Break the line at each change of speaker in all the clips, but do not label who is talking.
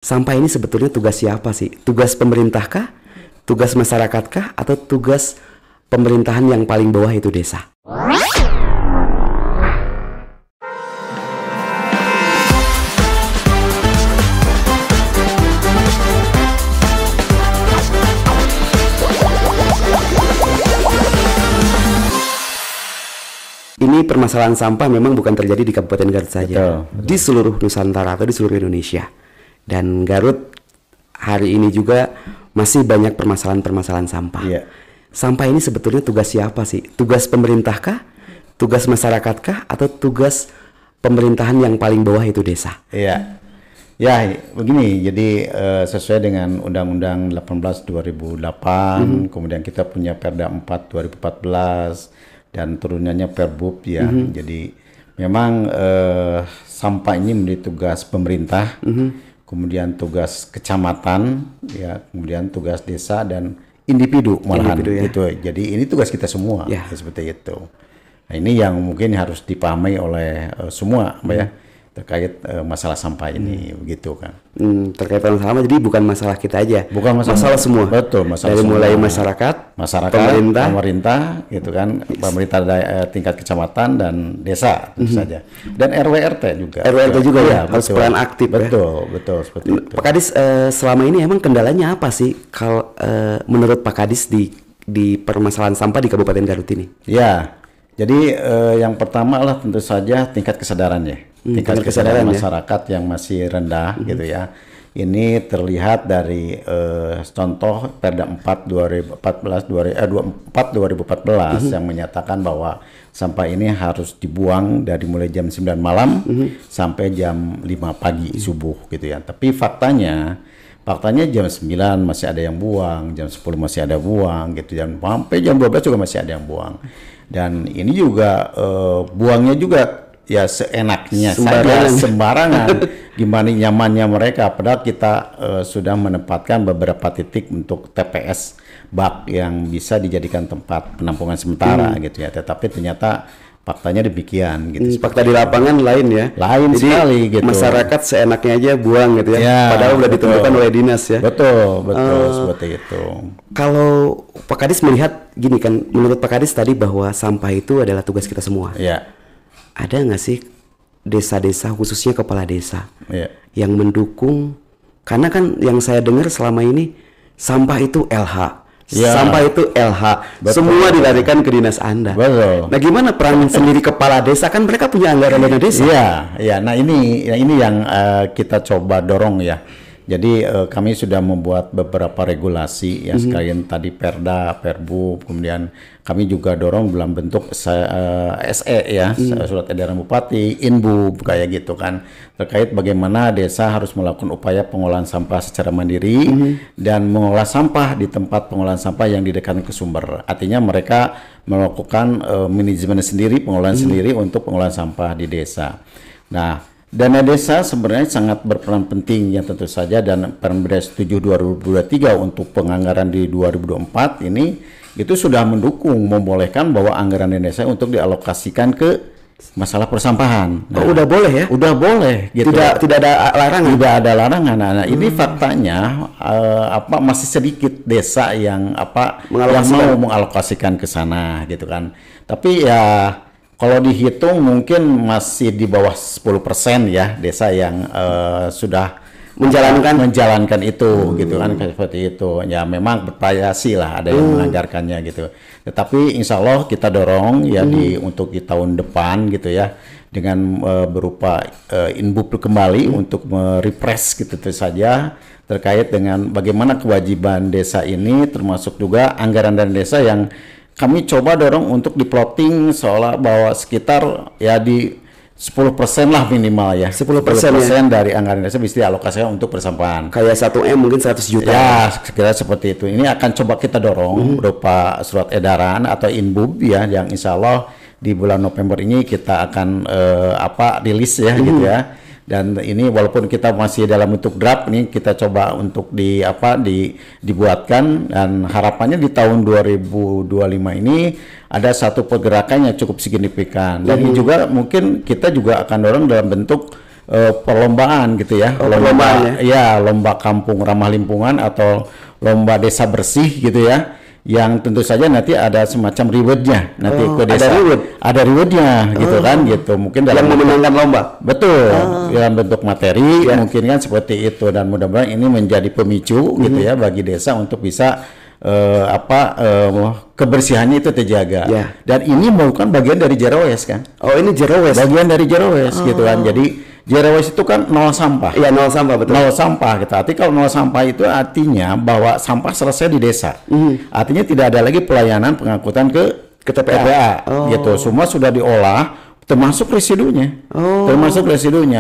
Sampah ini sebetulnya tugas siapa sih? Tugas pemerintahkah? Tugas masyarakatkah? Atau tugas pemerintahan yang paling bawah itu desa? Ini permasalahan sampah memang bukan terjadi di Kabupaten Garut saja, betul. Di seluruh Nusantara atau di seluruh Indonesia. Dan Garut hari ini juga masih banyak permasalahan-permasalahan sampah. Yeah. Sampah ini sebetulnya tugas siapa sih? Tugas pemerintahkah? Tugas masyarakatkah? Atau tugas pemerintahan yang paling bawah itu desa?
Iya. Ya, begini. Jadi sesuai dengan Undang-Undang 18 2008, kemudian kita punya Perda 4 2014 dan turunannya Perbub ya. Jadi memang sampah ini menjadi tugas pemerintah. Kemudian tugas kecamatan, ya, kemudian tugas desa dan individu malahan ya. Itu. Jadi ini tugas kita semua, ya, seperti itu. Nah, ini yang mungkin harus dipahami oleh semua, Mbak ya, terkait masalah sampah ini, begitu kan.
Terkait masalah sampah, jadi bukan masalah kita aja,
bukan masalah
semua.
Betul, masalah
dari
semua.
Mulai masyarakat, pemerintah, gitu kan, pemerintah tingkat kecamatan dan desa tentu saja, dan RW/RT juga. RW/RT juga ya, harus peran aktif.
Betul, betul seperti itu.
Pak Kadis, selama ini emang kendalanya apa sih kalau menurut Pak Kadis di permasalahan sampah di Kabupaten Garut ini?
Ya, jadi yang pertama adalah tentu saja tingkat kesadarannya. Tingkat kesadaran masyarakat yang masih rendah gitu ya. Ini terlihat dari contoh Perda 4 2014 yang menyatakan bahwa sampah ini harus dibuang dari mulai jam 9 malam sampai jam 5 pagi subuh gitu ya. Tapi faktanya jam 9 masih ada yang buang, jam 10 masih ada buang gitu, sampai jam 12 juga masih ada yang buang. Dan ini juga buangnya juga ya seenaknya saja, sembarangan, gimana nyamannya mereka. Padahal kita sudah menempatkan beberapa titik untuk TPS bak yang bisa dijadikan tempat penampungan sementara gitu ya. Tetapi ternyata faktanya demikian gitu.
Fakta di lapangan lain ya.
Lain jadi, sekali gitu.
Masyarakat seenaknya aja buang gitu ya. Padahal udah ditentukan oleh dinas ya.
Betul, seperti itu.
Kalau Pak Kadis melihat gini kan, menurut Pak Kadis tadi bahwa sampah itu adalah tugas kita semua.
Iya.
Ada nggak sih desa-desa, khususnya kepala desa, yang mendukung? Karena kan yang saya dengar selama ini sampah itu LH, sampah itu LH, semua dilarikan ke dinas Anda.
Betul.
Nah, gimana peran sendiri kepala desa? Kan mereka punya anggaran dana desa.
Iya. Nah ini yang kita coba dorong ya. Jadi kami sudah membuat beberapa regulasi ya, sekalian tadi Perda, Perbu, kemudian kami juga dorong dalam bentuk SE ya, surat edaran bupati, Inbub kayak gitu kan, terkait bagaimana desa harus melakukan upaya pengolahan sampah secara mandiri dan mengolah sampah di tempat pengolahan sampah yang didekatkan ke sumber. Artinya mereka melakukan manajemen sendiri, pengolahan sendiri untuk pengolahan sampah di desa. Nah, dana desa sebenarnya sangat berperan penting ya tentu saja, dan Permendagri 7 2023 untuk penganggaran di 2024 ini itu sudah mendukung, membolehkan bahwa anggaran dana desa untuk dialokasikan ke masalah persampahan. Nah,
udah boleh ya?
Udah boleh gitu.
Tidak ada larangan.
Tidak ada larangan. Nah, ini faktanya masih sedikit desa yang mau mengalokasikan ke sana gitu kan. Tapi ya kalau dihitung mungkin masih di bawah 10% ya desa yang sudah menjalankan itu gitu kan, seperti itu. Ya memang bervariasi lah, ada yang menganggarkannya gitu. Tetapi insya Allah kita dorong ya untuk di tahun depan gitu ya, dengan berupa Inbub kembali untuk merefresh gitu saja terkait dengan bagaimana kewajiban desa ini, termasuk juga anggaran dana desa yang kami coba dorong untuk di-plotting seolah bahwa sekitar ya di 10% lah minimal ya. 10% dari anggaran desa bisa dialokasikan untuk persampahan.
Kayak 1M mungkin 100 juta.
Ya, sekira seperti itu. Ini akan coba kita dorong berupa surat edaran atau Inbub ya, yang insya Allah di bulan November ini kita akan rilis ya gitu ya. Dan ini walaupun kita masih dalam bentuk draft, nih kita coba untuk dibuatkan, dan harapannya di tahun 2025 ini ada satu pergerakan yang cukup signifikan. Dan ini juga mungkin kita juga akan dorong dalam bentuk perlombaan gitu ya,
perlombaan
ya, lomba kampung ramah lingkungan atau lomba desa bersih gitu ya, yang tentu saja nanti ada semacam rewardnya nanti ke desa, ada rewardnya gitu kan, gitu mungkin dalam
yang memenangkan lomba,
betul, dalam bentuk materi mungkin kan seperti itu, dan mudah-mudahan ini menjadi pemicu gitu ya bagi desa untuk bisa kebersihannya itu terjaga. Dan ini merupakan bagian dari Zero Waste kan?
Oh, ini Zero Waste.
Bagian dari Zero Waste gitu kan. Jadi Zero Waste itu kan nol sampah.
Iya, nol sampah, betul.
Nol sampah gitu. Artinya kalau nol sampah itu artinya bahwa sampah selesai di desa. Artinya tidak ada lagi pelayanan pengangkutan ke TPA gitu. Semua sudah diolah, termasuk residunya,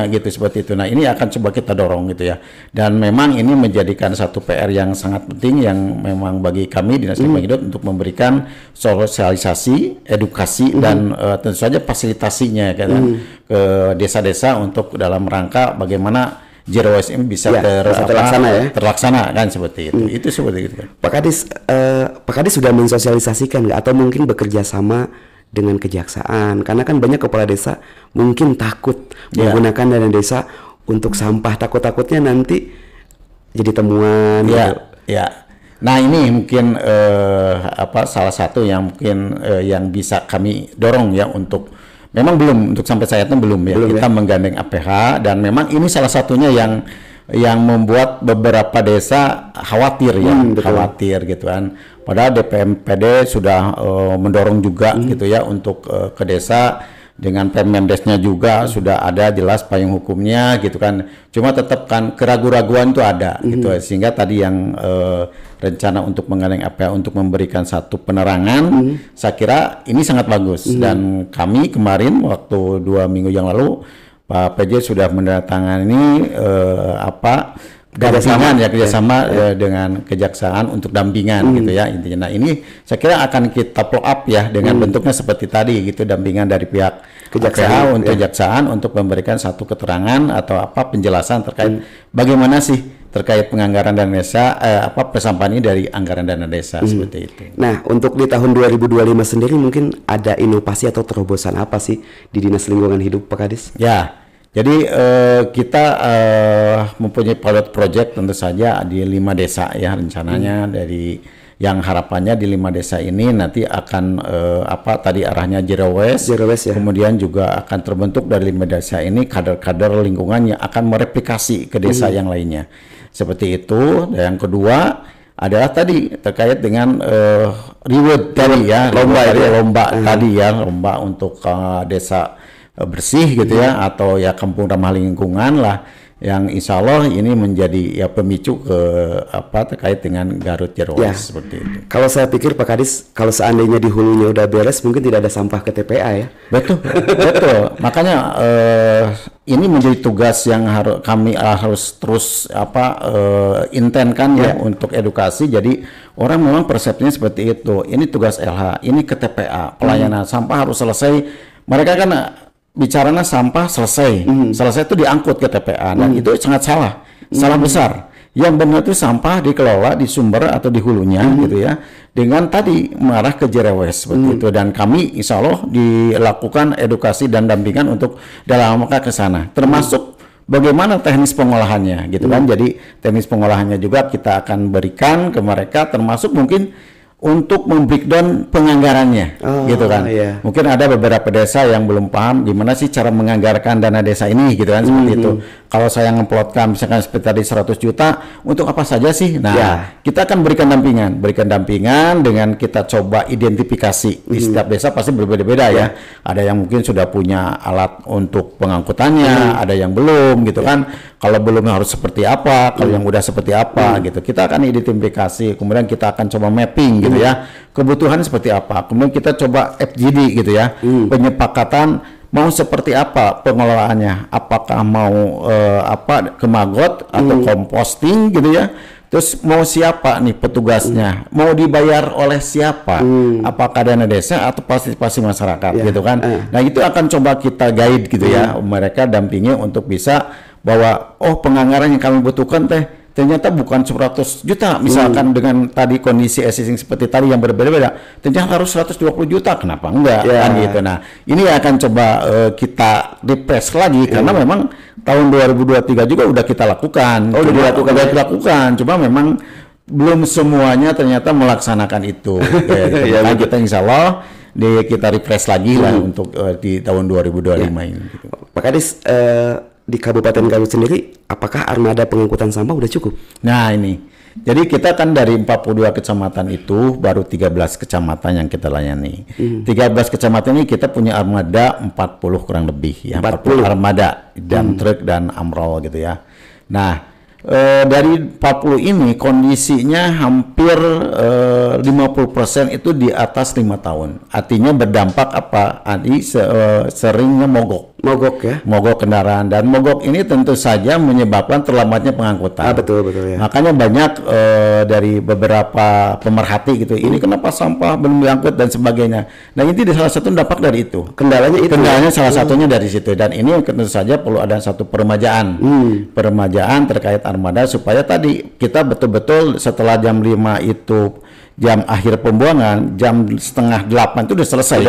gitu seperti itu. Nah, ini akan coba kita dorong gitu ya. Dan memang ini menjadikan satu PR yang sangat penting yang memang bagi kami Dinas Lingkungan Hidup untuk memberikan sosialisasi, edukasi dan tentu saja fasilitasinya kan ke desa-desa untuk dalam rangka bagaimana Zero Waste ini bisa terlaksana kan seperti itu. Itu seperti itu.
Pak Kadis sudah mensosialisasikan nggak atau mungkin bekerja sama dengan kejaksaan, karena kan banyak kepala desa mungkin takut menggunakan dana desa untuk sampah, takutnya nanti jadi temuan gitu.
Nah, ini mungkin salah satu yang mungkin yang bisa kami dorong ya, untuk memang belum untuk sampai saat ini belum kita menggandeng APH, dan memang ini salah satunya yang membuat beberapa desa khawatir khawatir gitu kan. Padahal DPMPD sudah mendorong juga gitu ya untuk ke desa, dengan Permendesnya juga sudah ada jelas payung hukumnya gitu kan. Cuma tetap kan keraguan-raguan itu ada gitu, sehingga tadi yang rencana untuk menggandeng APH untuk memberikan satu penerangan, saya kira ini sangat bagus. Dan kami kemarin waktu 2 minggu yang lalu Pak PJ sudah mendatangani kerjasama dengan kejaksaan untuk dampingan gitu ya intinya. Nah, ini saya kira akan kita follow up ya dengan bentuknya seperti tadi gitu, dampingan dari pihak kejaksaan untuk kejaksaan untuk memberikan satu keterangan atau penjelasan terkait bagaimana sih terkait penganggaran dana desa, persampahan ini dari anggaran dana desa seperti itu.
Nah, untuk di tahun 2025 sendiri mungkin ada inovasi atau terobosan apa sih di Dinas Lingkungan Hidup, Pak Kadis?
Ya, jadi kita mempunyai pilot project tentu saja di 5 desa ya rencananya, dari yang harapannya di 5 desa ini nanti akan tadi arahnya Zero Waste ya. Kemudian juga akan terbentuk dari 5 desa ini kader-kader lingkungan yang akan mereplikasi ke desa yang lainnya. Seperti itu. Dan yang kedua adalah tadi terkait dengan reward tadi ya, lomba untuk desa bersih gitu ya, atau ya kampung ramah lingkungan lah, yang insya Allah ini menjadi pemicu ke terkait dengan Garut Zero Waste seperti itu.
Kalau saya pikir Pak Kadis, kalau seandainya di hulunya udah beres, mungkin tidak ada sampah ke TPA ya.
Betul. Makanya ini menjadi tugas yang kami harus terus intenkan ya untuk edukasi. Jadi orang memang persepsinya seperti itu. Ini tugas LH, ini ke TPA, pelayanan sampah harus selesai. Mereka kan bicaranya sampah selesai itu diangkut ke TPA, dan itu sangat salah besar. Yang benar itu sampah dikelola di sumber atau di hulunya gitu ya, dengan tadi mengarah ke Zero Waste seperti itu. Dan kami insya Allah dilakukan edukasi dan dampingan untuk dalam rangka ke sana, termasuk bagaimana teknis pengolahannya gitu kan. Jadi teknis pengolahannya juga kita akan berikan ke mereka, termasuk mungkin untuk membreakdown penganggarannya gitu kan. Mungkin ada beberapa desa yang belum paham gimana sih cara menganggarkan dana desa ini gitu kan, seperti itu. Kalau saya ngeplotkan misalkan seperti tadi 100 juta untuk apa saja sih? Nah, kita akan berikan dampingan dengan kita coba identifikasi. Di setiap desa pasti berbeda-beda ya. Ada yang mungkin sudah punya alat untuk pengangkutannya, ada yang belum gitu kan. Kalau belum harus seperti apa, kalau yang udah seperti apa gitu. Kita akan identifikasi, kemudian kita akan coba mapping gitu ya, kebutuhan seperti apa. Kemudian kita coba FGD gitu ya, penyepakatan mau seperti apa pengelolaannya, apakah mau kemagot atau composting gitu ya. Terus mau siapa nih petugasnya, mau dibayar oleh siapa, apakah dana desa atau partisipasi masyarakat gitu kan. Nah, itu akan coba kita guide gitu ya, mereka dampingi untuk bisa bahwa penganggaran yang kami butuhkan ternyata bukan 100 juta misalkan dengan tadi kondisi existing seperti tadi yang berbeda-beda, ternyata harus 120 juta, kenapa enggak kan gitu. Nah ini akan coba kita refresh lagi karena memang tahun 2023 juga udah kita lakukan. Udah dilakukan, cuma memang belum semuanya ternyata melaksanakan itu. Ya, kita insya Allah kita refresh lagi lah untuk di tahun 2025 ini. Gitu.
Pak Kadis, di Kabupaten Garut sendiri, apakah armada pengangkutan sampah udah cukup?
Nah ini, jadi kita kan dari 42 kecamatan itu baru 13 kecamatan yang kita layani. 13 kecamatan ini kita punya armada 40 kurang lebih ya, 40 armada dan truk dan amrol gitu ya. Nah dari 40 ini kondisinya hampir 50% itu di atas 5 tahun. Artinya berdampak apa? Seringnya mogok ya. Mogok kendaraan, dan mogok ini tentu saja menyebabkan terlambatnya pengangkutan.
Betul ya.
Makanya banyak dari beberapa pemerhati gitu, ini kenapa sampah belum diangkut dan sebagainya. Nah ini salah satu dampak dari itu. Kendalanya salah satunya dari situ, dan ini tentu saja perlu ada satu peremajaan terkait armada supaya tadi kita betul-betul setelah jam 5 itu jam akhir pembuangan, jam 7:30 itu udah selesai.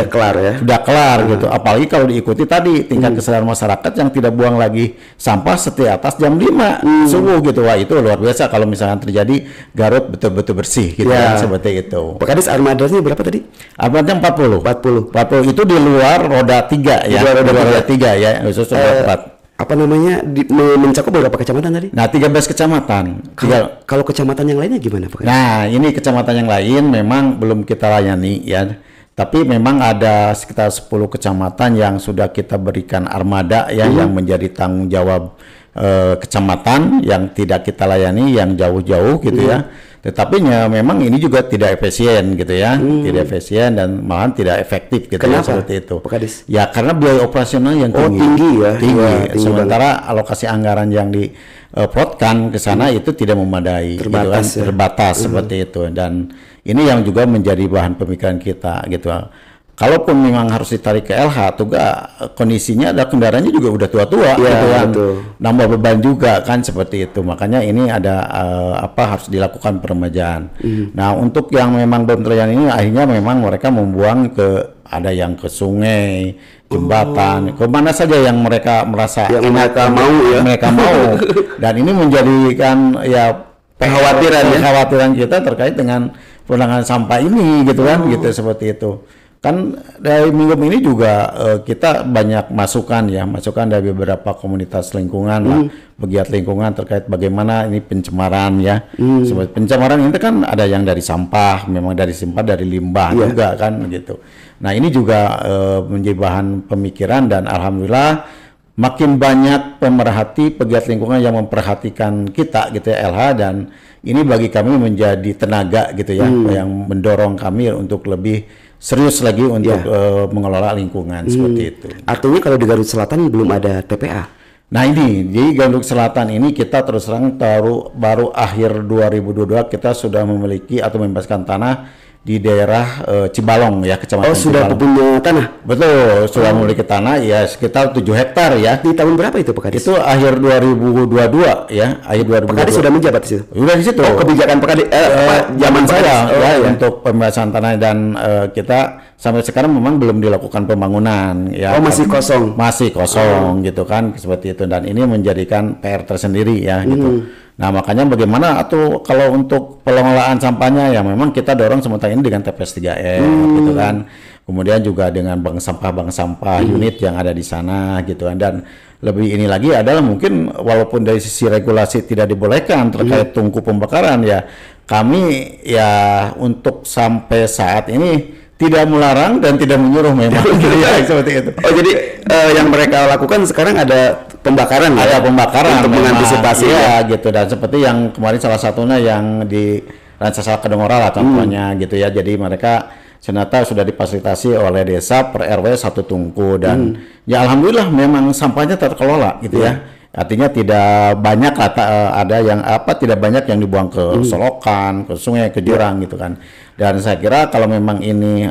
Sudah kelar gitu. Apalagi kalau diikuti tadi tingkat kesadaran masyarakat yang tidak buang lagi sampah setiap atas jam 5 subuh gitu. Wah itu luar biasa kalau misalkan terjadi Garut betul-betul bersih gitu kan, seperti itu.
Pak Kadis, armadanya berapa tadi?
Armadanya 40 itu di luar roda 3 ya. Di luar roda 3 ya, khusus roda 4.
Mencakup beberapa kecamatan tadi?
Nah, 13 kecamatan.
Kalau kecamatan yang lainnya gimana, Pak?
Nah, ini kecamatan yang lain memang belum kita layani ya. Tapi memang ada sekitar 10 kecamatan yang sudah kita berikan armada ya, yang menjadi tanggung jawab kecamatan yang tidak kita layani, yang jauh-jauh gitu ya. Tetapi memang ini juga tidak efisien gitu ya, tidak efisien dan malahan tidak efektif gitu.
Kenapa?
Ya, seperti itu.
Pak Kadis?
Ya karena biaya operasional yang tinggi. Tinggi. Sementara alokasi anggaran yang diplotkan ke sana itu tidak memadai, terbatas seperti itu. Dan ini yang juga menjadi bahan pemikiran kita gitu. Kalaupun memang harus ditarik ke LH, kondisinya ada kendaraannya juga udah tua-tua, gitu kan, nambah beban juga kan seperti itu. Makanya ini ada harus dilakukan peremajaan. Nah untuk yang memang belum terlayani ini, akhirnya memang mereka membuang ada yang ke sungai, jembatan, kemana saja yang mereka merasa
yang mereka mau.
Dan ini menjadikan ya kekhawatiran kita terkait dengan penanganan sampah ini, gitu kan, gitu seperti itu. Kan dari minggu ini juga kita banyak masukan dari beberapa komunitas lingkungan pegiat lingkungan terkait bagaimana ini pencemaran ya. Seperti pencemaran itu kan ada yang dari sampah, memang dari limbah juga kan gitu. Nah ini juga menjadi bahan pemikiran, dan alhamdulillah makin banyak pemerhati pegiat lingkungan yang memperhatikan kita gitu ya, LH, dan ini bagi kami menjadi tenaga gitu ya, yang mendorong kami untuk lebih serius lagi untuk mengelola lingkungan seperti itu.
Artinya kalau di Garut Selatan belum ada TPA?
Nah ini, di Garut Selatan ini kita terus terang baru akhir 2022 kita sudah memiliki atau membebaskan tanah di daerah Cibalong ya, kecamatan
sudah punya tanah?
Betul, sudah memiliki tanah ya sekitar 7 hektar ya.
Di tahun berapa itu Pak Kadis?
Itu akhir 2022 ya, akhir 2022.
Pak Kadis sudah menjabat di situ?
Sudah di situ.
Kebijakan Pak Kadis
zaman saya untuk pembebasan tanah, dan kita sampai sekarang memang belum dilakukan pembangunan ya.
Masih kosong.
Masih kosong gitu kan, seperti itu, dan ini menjadikan PR tersendiri ya gitu. Nah makanya bagaimana atau kalau untuk pengelolaan sampahnya ya memang kita dorong sementara ini dengan TPS 3R gitu kan. Kemudian juga dengan bank sampah unit yang ada di sana gitu kan. Dan lebih ini lagi adalah mungkin walaupun dari sisi regulasi tidak dibolehkan terkait tungku pembakaran ya, kami ya untuk sampai saat ini tidak melarang dan tidak menyuruh memang gitu ya, seperti itu.
Jadi yang mereka lakukan sekarang ada pembakaran untuk mengantisipasi
ya gitu. Dan seperti yang kemarin salah satunya yang di Rancasa Kedongora lah contohnya gitu ya. Jadi mereka ternyata sudah difasilitasi oleh desa per RW 1 tungku, dan ya alhamdulillah memang sampahnya terkelola gitu ya. Artinya tidak banyak tidak banyak yang dibuang ke selokan, ke sungai, ke jurang gitu kan. Dan saya kira kalau memang ini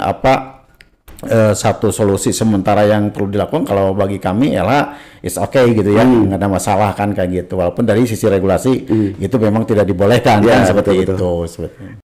satu solusi sementara yang perlu dilakukan. Kalau bagi kami ialah is okay gitu ya, nggak ada masalah kan kayak gitu, walaupun dari sisi regulasi itu memang tidak dibolehkan kan seperti itu sebetulnya.